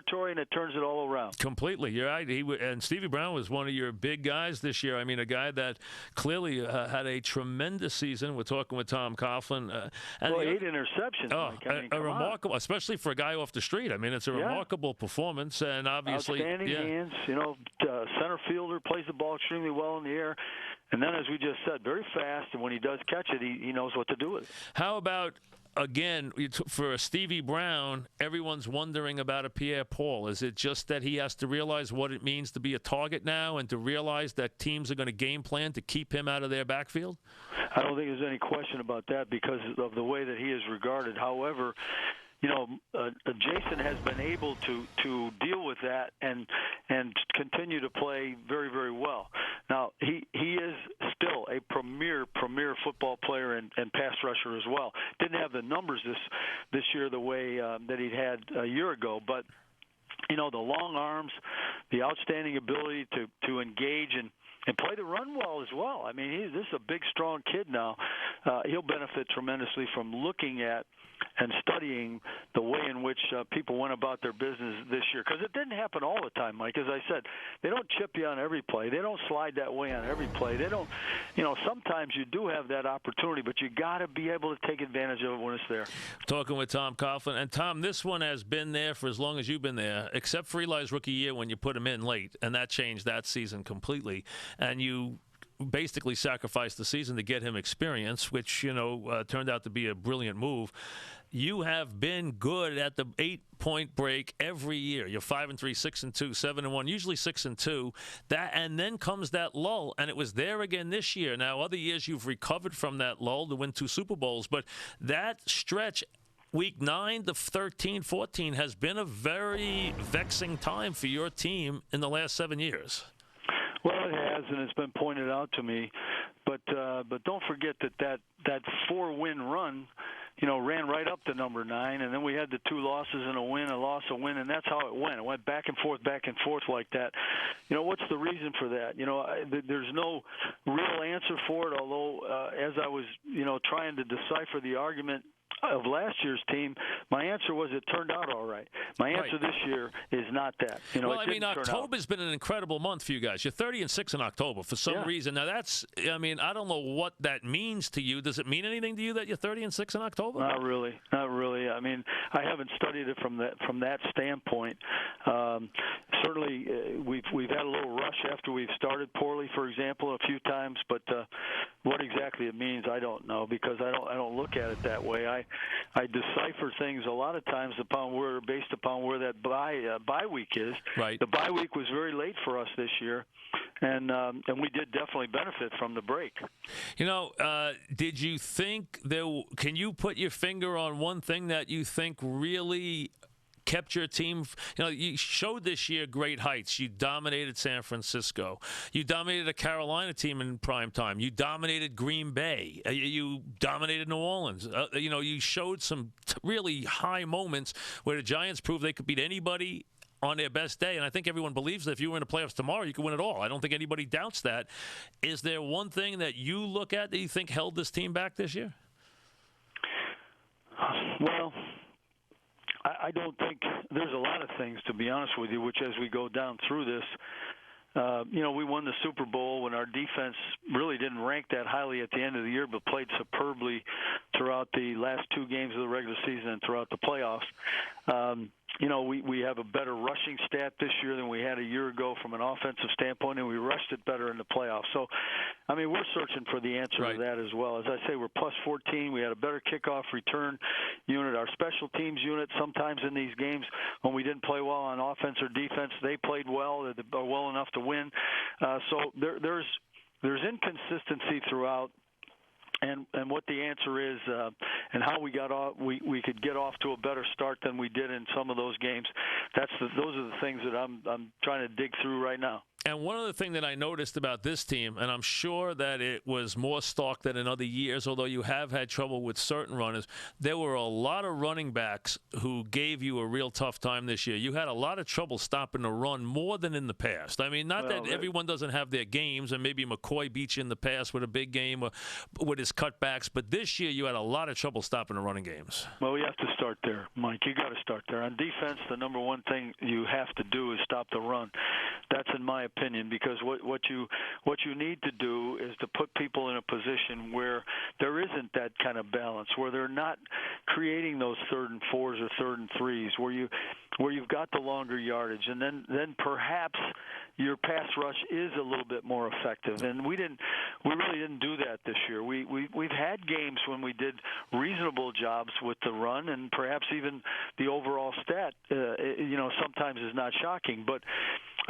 territory, and it turns it all around. Completely. You're right. And Stevie Brown was one of your big guys this year. I mean, a guy that clearly had a tremendous season. We're talking with Tom Coughlin. 8 interceptions. Oh, Mike. I mean, a remarkable, especially for a guy off the street. I mean, it's a remarkable performance, and obviously, outstanding hands. Center fielder plays the ball extremely well in the air, and then, as we just said, very fast. And when he does catch it, he knows what to do with it. How about? Again, for Stevie Brown, everyone's wondering about a Pierre Paul. Is it just that he has to realize what it means to be a target now and to realize that teams are going to game plan to keep him out of their backfield? I don't think there's any question about that because of the way that he is regarded. However, Jason has been able to deal with that and continue to play very, very well. Now, he is still a premier football player and pass rusher as well. Didn't have the numbers this year the way that he'd had a year ago, but the long arms, the outstanding ability to engage and play the run well as well. I mean, this is a big, strong kid now. He'll benefit tremendously from looking at and studying the way in which people went about their business this year. Because it didn't happen all the time, Mike. As I said, they don't chip you on every play. They don't slide that way on every play. They don't, sometimes you do have that opportunity, but you got to be able to take advantage of it when it's there. Talking with Tom Coughlin. And, Tom, this one has been there for as long as you've been there, except for Eli's rookie year when you put him in late, and that changed that season completely. And you basically sacrificed the season to get him experience, which, turned out to be a brilliant move. You have been good at the 8-point break every year. You're 5-3, 6-2, 7-1, usually 6-2. And then comes that lull, and it was there again this year. Now, other years you've recovered from that lull to win 2 Super Bowls, but that stretch, Week 9 to 13, 14, has been a very vexing time for your team in the last 7 years. Well, it has, and it's been pointed out to me. But don't forget that 4-win run, ran right up to number 9, and then we had the 2 losses and a win, a loss, a win, and that's how it went. It went back and forth like that. What's the reason for that? There's no real answer for it, although as I was, trying to decipher the argument of last year's team, my answer was it turned out all right. My answer this year is not that. October's been an incredible month for you guys. You're 30-6 in October for some reason. Now I don't know what that means to you. Does it mean anything to you that you're 30-6 in October? Not really. I mean, I haven't studied it from that standpoint. Certainly, we've had a little rush after we've started poorly, for example, a few times. But what exactly it means, I don't know because I don't look at it that way. I decipher things a lot of times based upon where that bye week is. Right. The bye week was very late for us this year, and we did definitely benefit from the break. Did you think can you put your finger on one thing that you think really kept your team? You showed this year great heights. You dominated San Francisco. You dominated a Carolina team in prime time. You dominated Green Bay. You dominated New Orleans. You showed some really high moments where the Giants proved they could beat anybody on their best day, and I think everyone believes that if you were in the playoffs tomorrow, you could win it all. I don't think anybody doubts that. Is there one thing that you look at that you think held this team back this year? Well, I don't think there's a lot of things, to be honest with you, which as we go down through this, we won the Super Bowl when our defense really didn't rank that highly at the end of the year, but played superbly throughout the last 2 games of the regular season and throughout the playoffs. We have a better rushing stat this year than we had a year ago from an offensive standpoint, and we rushed it better in the playoffs. So, we're searching for the answer to that as well. As I say, we're plus 14. We had a better kickoff return unit. Our special teams unit, sometimes in these games when we didn't play well on offense or defense, they played well, well enough to win. So there's inconsistency throughout. And what the answer is, and how we got off, we could get off to a better start than we did in some of those games. Those are the things that I'm trying to dig through right now. And one other thing that I noticed about this team, and I'm sure that it was more stark than in other years, although you have had trouble with certain runners, there were a lot of running backs who gave you a real tough time this year. You had a lot of trouble stopping the run more than in the past. I mean, not that everyone doesn't have their games, and maybe McCoy beat you in the past with a big game or with his cutbacks, but this year you had a lot of trouble stopping the running games. Well, we have to start there, Mike. You got to start there. On defense, the number one thing you have to do is stop the run. That's in my opinion, because what you need to do is to put people in a position where there isn't that kind of balance, where they're not creating those 3rd and 4s or 3rd and 3s, where you've got the longer yardage, and then perhaps your pass rush is a little bit more effective. And we really didn't do that this year. We've had games when we did reasonable jobs with the run, and perhaps even the overall stat, sometimes is not shocking. But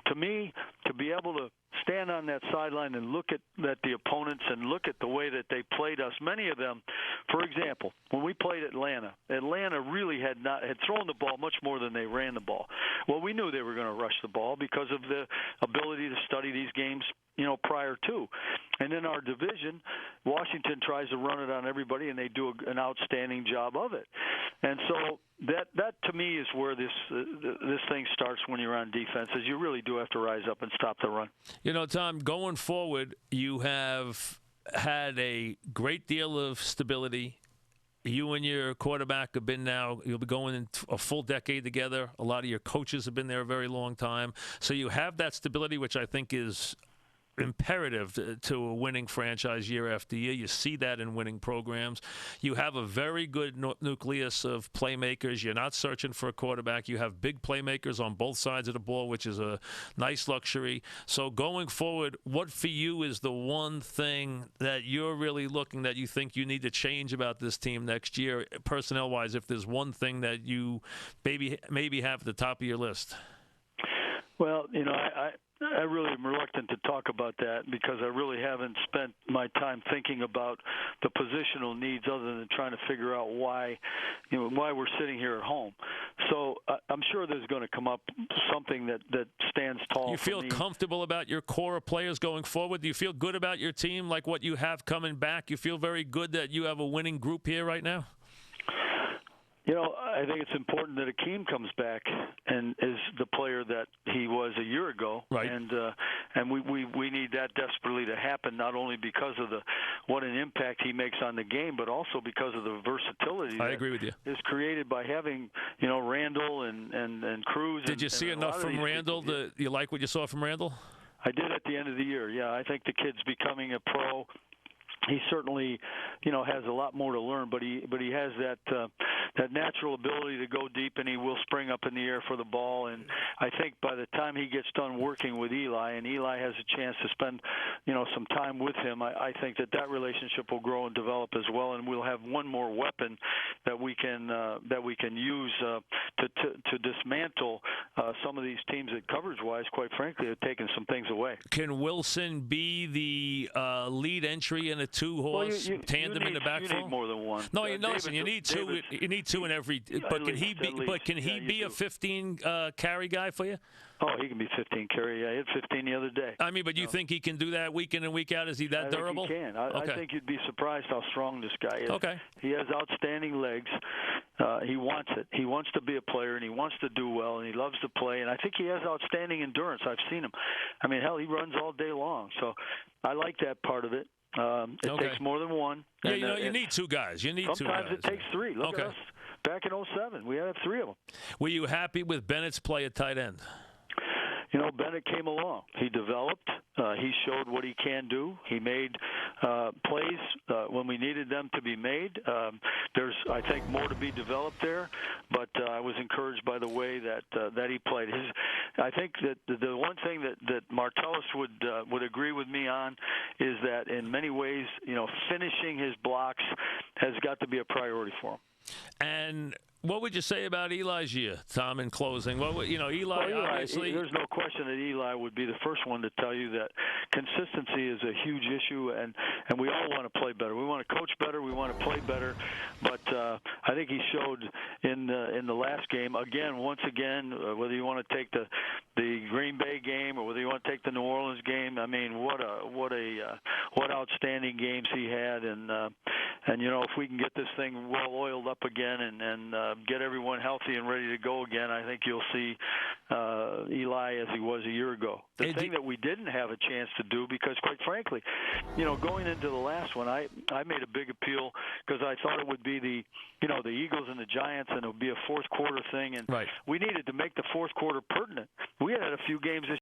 to me, to be able to stand on that sideline and look at the opponents and look at the way that they played us, many of them, for example, when we played Atlanta really had thrown the ball much more than they ran the ball. Well, we knew they were going to rush the ball because of the ability to study these games, prior to. And in our division, Washington tries to run it on everybody, and they do an outstanding job of it. And so that to me is where this thing starts when you're on defense, is you really do have to rise up and stop the run. Tom, going forward, you have had a great deal of stability. You and your quarterback have been you'll be going in a full decade together. A lot of your coaches have been there a very long time. So you have that stability, which I think is imperative to a winning franchise year after year. You see that in winning programs. You have a very good nucleus of playmakers. You're not searching for a quarterback. You have big playmakers on both sides of the ball, which is a nice luxury. So going forward, what for you is the one thing that you're really looking that you think you need to change about this team next year, personnel-wise, if there's one thing that you maybe have at the top of your list? Well, I really am reluctant to talk about that because I really haven't spent my time thinking about the positional needs other than trying to figure out why we're sitting here at home. So I'm sure there's going to come up something that stands tall. You feel comfortable about your core of players going forward? Do you feel good about your team, like what you have coming back? You feel very good that you have a winning group here right now? I think it's important that Akeem comes back and is the player that he was a year ago. Right. And we need that desperately to happen, not only because of what an impact he makes on the game, but also because of the versatility I agree with you. Is created by having, Randall and Cruz. Did you see enough from Randall? You like what you saw from Randall? I did at the end of the year, yeah. I think the kid's becoming a pro. He certainly, has a lot more to learn, but he has that natural ability to go deep, and he will spring up in the air for the ball. And I think by the time he gets done working with Eli, and Eli has a chance to spend, some time with him, I think that relationship will grow and develop as well, and we'll have one more weapon that we can use to dismantle some of these teams that coverage-wise, quite frankly, have taken some things away. Can Wilson be the lead entry in a two-horse tandem in the backfield? You need more than one. No, listen, you need two. You need two in every. But can he be? But can he be a 15 carry guy for you? Oh, he can be 15 carry. Yeah, he had 15 the other day. I mean, but you think he can do that week in and week out? Is he that durable? I think he can. I think you'd be surprised how strong this guy is. Okay. He has outstanding legs. He wants it. He wants to be a player, and he wants to do well, and he loves to play. And I think he has outstanding endurance. I've seen him. I mean, hell, he runs all day long. So I like that part of it. It takes more than one. Yeah, you need two guys. You need two guys. Sometimes it takes three. Look at us back in 2007. We had three of them. Were you happy with Bennett's play at tight end? Bennett came along. He developed. He showed what he can do. He made plays when we needed them to be made. There's, I think, more to be developed there, but I was encouraged by the way that he played. I think that the one thing that Martellus would agree with me on is that in many ways, finishing his blocks has got to be a priority for him. And What would you say about Eli's year, Tom, in closing? Eli, Well, obviously. there's no question that Eli would be the first one to tell you that consistency is a huge issue, and we all want to play better. We want to coach better. We want to play better. But I think he showed in the last game, once again, whether you want to take the Green Bay game or whether you want to take the New Orleans game, I mean, what outstanding games he had. And if we can get this thing well oiled up again and get everyone healthy and ready to go again, I think you'll see Eli as he was a year ago. The thing that we didn't have a chance to do, because quite frankly, going into the last one, I made a big appeal because I thought it would be the Eagles and the Giants, and it would be a fourth quarter thing, and right. we needed to make the fourth quarter pertinent. We had a few games this